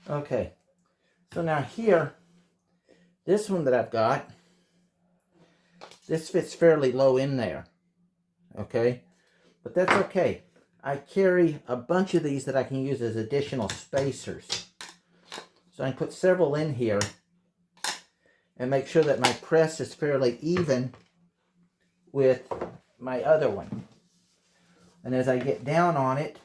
Okay, so now here, this one that I've got, this fits fairly low in there, okay? But that's okay. I carry a bunch of these that I can use as additional spacers. So I can put several in here and make sure that my press is fairly even with my other one. And as I get down on it,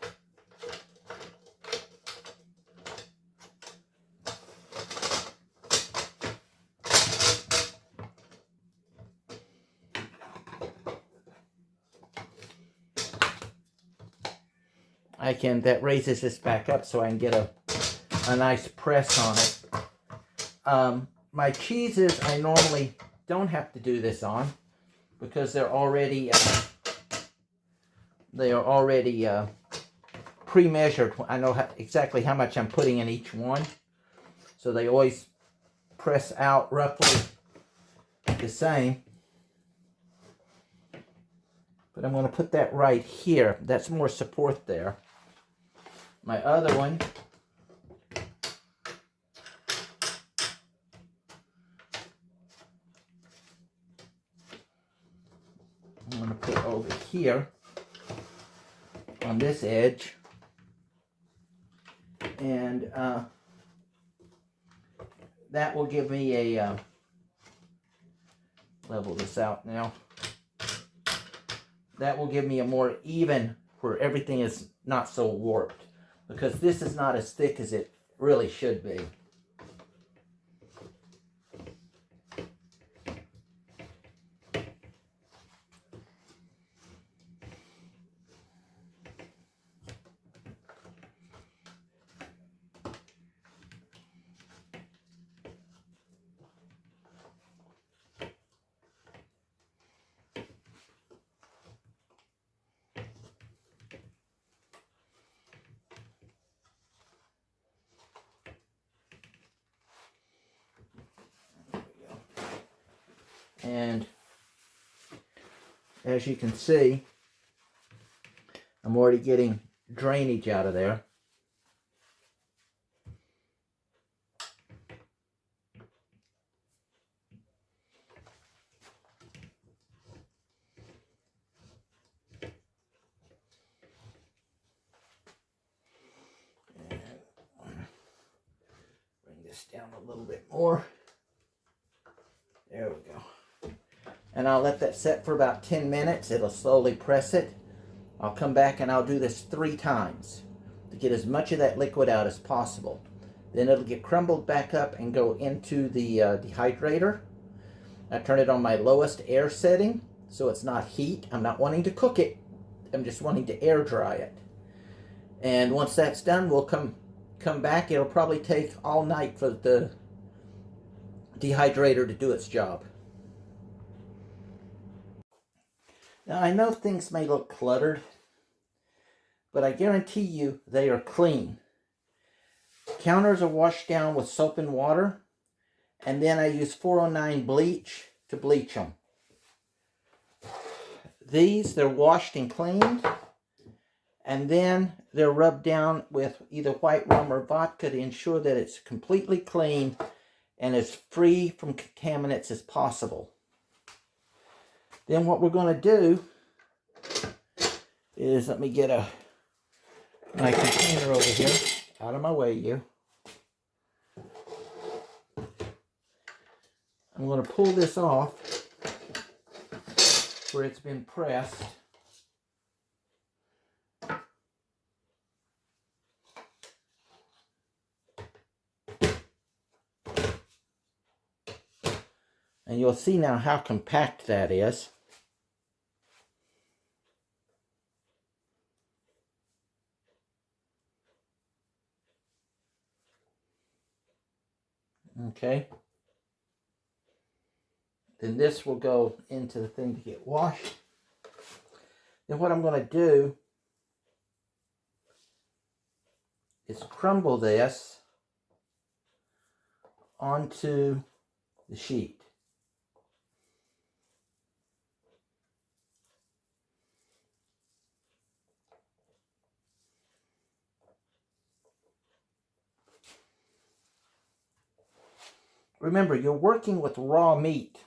that raises this back up so I can get a nice press on it. My cheeses, I normally don't have to do this on because they're already pre-measured. I know exactly how much I'm putting in each one, so they always press out roughly the same. But I'm going to put that right here. That's more support there. My other one, I'm going to put over here on this edge. And that will give me a, level this out now. That will give me a more even, where everything is not so warped. Because this is not as thick as it really should be. And as you can see, I'm already getting drainage out of there. And bring this down a little bit more. There we go. And I'll let that set for about 10 minutes. It'll slowly press it. I'll come back and I'll do this 3 times to get as much of that liquid out as possible. Then it'll get crumbled back up and go into the dehydrator. I turn it on my lowest air setting so it's not heat. I'm not wanting to cook it. I'm just wanting to air dry it. And once that's done, we'll come back. It'll probably take all night for the dehydrator to do its job. Now I know things may look cluttered, but I guarantee you they are clean. Counters are washed down with soap and water, and then I use 409 bleach to bleach them. These, they're washed and cleaned, and then they're rubbed down with either white rum or vodka to ensure that it's completely clean and as free from contaminants as possible. Then what we're going to do is, let me get my container over here. Out of my way, you. I'm going to pull this off where it's been pressed. And you'll see now how compact that is. Okay. Then this will go into the thing to get washed. Then what I'm going to do is crumble this onto the sheet. Remember, you're working with raw meat.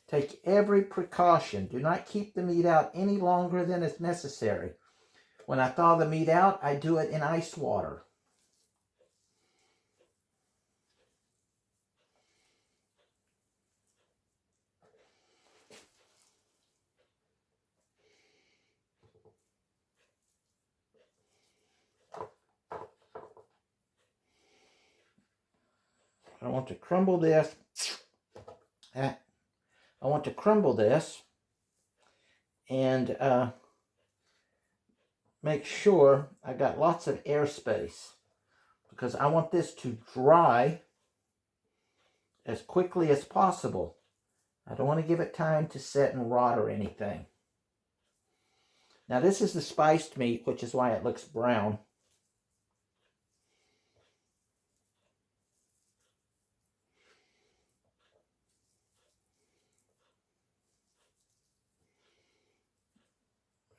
Take every precaution. Do not keep the meat out any longer than is necessary. When I thaw the meat out, I do it in ice water. I want to crumble this. I want to crumble this and make sure I got lots of airspace, because I want this to dry as quickly as possible. I don't want to give it time to set and rot or anything. Now this is the spiced meat, which is why it looks brown.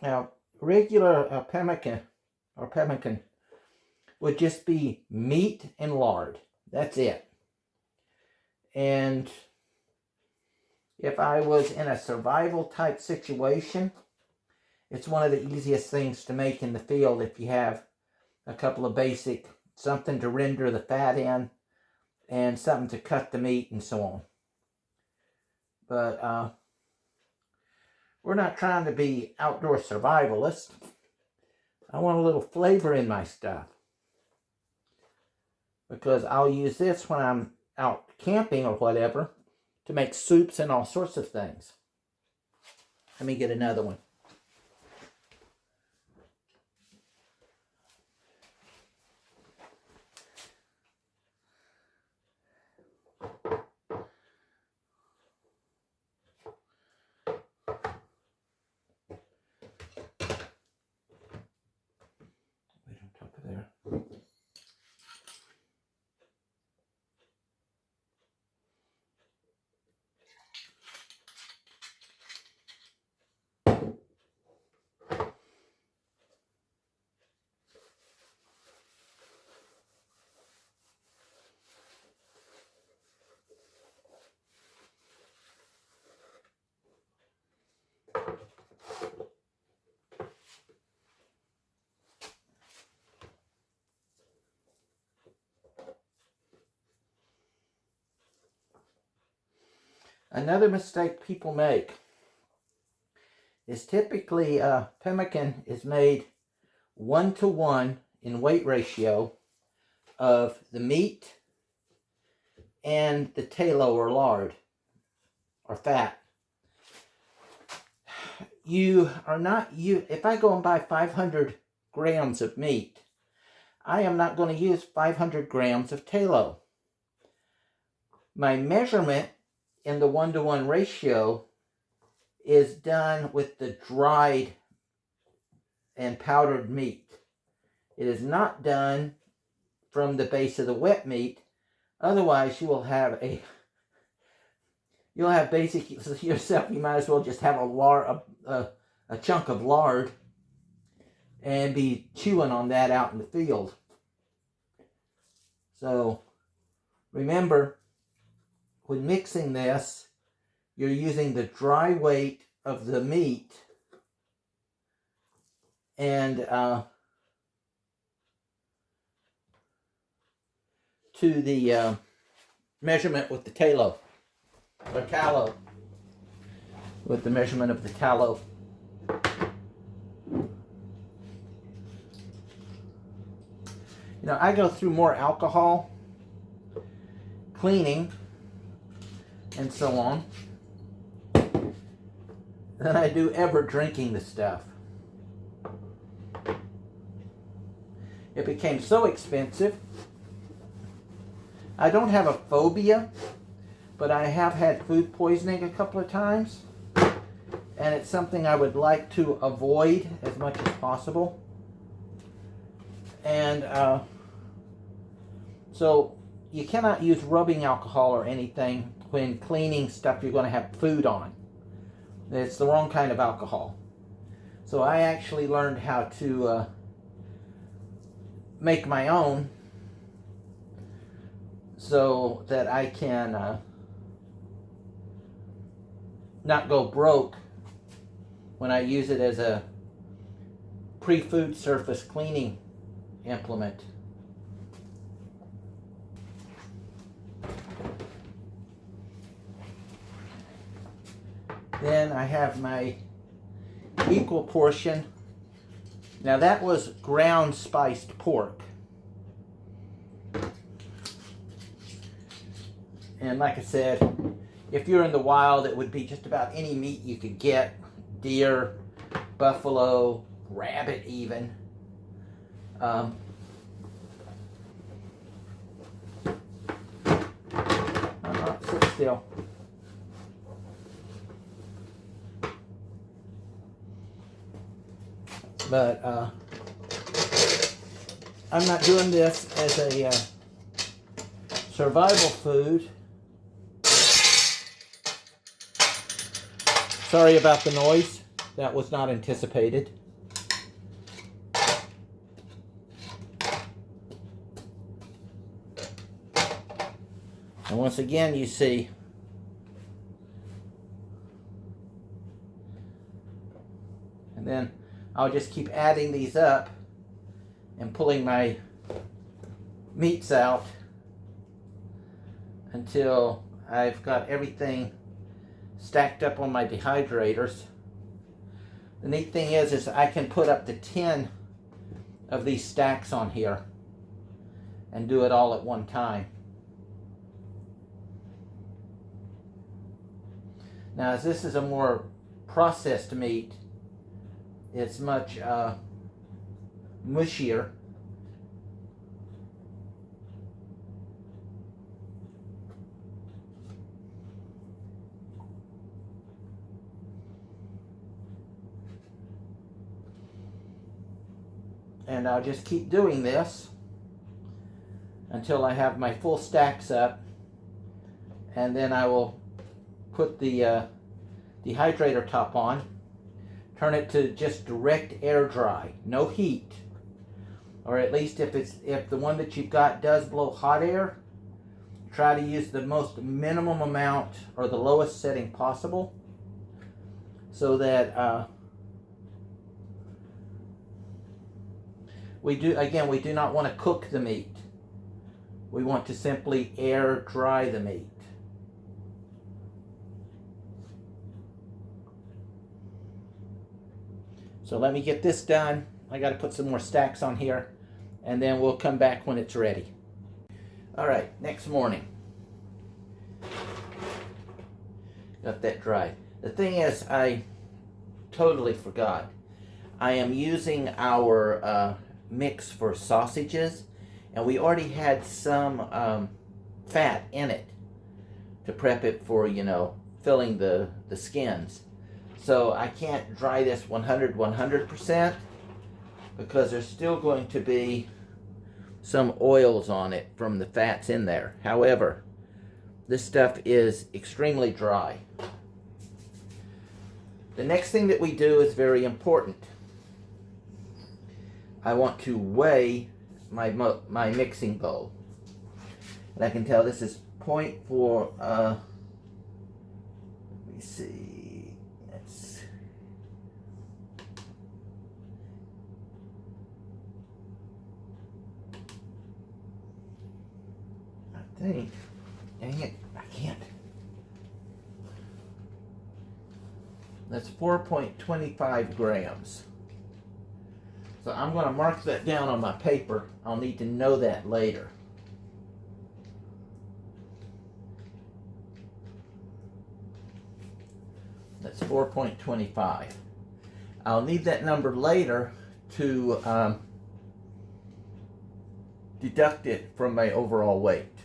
Now, regular pemmican would just be meat and lard. That's it. And if I was in a survival type situation, it's one of the easiest things to make in the field if you have a couple of basic, something to render the fat in and something to cut the meat and so on. But we're not trying to be outdoor survivalists. I want a little flavor in my stuff, because I'll use this when I'm out camping or whatever to make soups and all sorts of things. Let me get another one. Right on top of there. Another mistake people make is typically pemmican is made 1-to-1 in weight ratio of the meat and the tallow or lard or fat. If I go and buy 500 grams of meat, I am not going to use 500 grams of tallow. My measurement in the 1-to-1 ratio is done with the dried and powdered meat. It is not done from the base of the wet meat. Otherwise, you'll have basically yourself. You might as well just have a chunk of lard and be chewing on that out in the field. So remember, when mixing this, you're using the dry weight of the meat and to the measurement with the tallow, or tallow, with the measurement of the tallow. You know, I go through more alcohol cleaning and so on than I do ever drinking the stuff. It became so expensive. I don't have a phobia, but I have had food poisoning a couple of times, and it's something I would like to avoid as much as possible. And so you cannot use rubbing alcohol or anything when cleaning stuff you're going to have food on. It's the wrong kind of alcohol. So I actually learned how to make my own. so that I can not go broke when I use it as a pre-food surface cleaning implement. Then I have my equal portion. Now that was ground spiced pork. And like I said, if you're in the wild, it would be just about any meat you could get. Deer, buffalo, rabbit even. Sit still. But I'm not doing this as a survival food. Sorry about the noise. That was not anticipated. And once again, you see and then I'll just keep adding these up and pulling my meats out until I've got everything stacked up on my dehydrators. The neat thing is I can put up to 10 of these stacks on here and do it all at one time. Now, as this is a more processed meat, it's much mushier. And I'll just keep doing this until I have my full stacks up, and then I will put the dehydrator top on, turn it to just direct air dry, no heat, or at least if the one that you've got does blow hot air, try to use the most minimum amount or the lowest setting possible, so that we do not want to cook the meat. We want to simply air dry the meat. So let me get this done. I got to put some more stacks on here, and then we'll come back when it's ready. All right, next morning. Got that dried. The thing is, I totally forgot. I am using our mix for sausages, and we already had some fat in it to prep it for, filling the skins. So I can't dry this 100% because there's still going to be some oils on it from the fats in there. However, this stuff is extremely dry. The next thing that we do is very important. I want to weigh my mixing bowl. And I can tell this is 0.4, let me see. Dang it, I can't. That's 4.25 grams. So I'm going to mark that down on my paper. I'll need to know that later. That's 4.25. I'll need that number later to deduct it from my overall weight.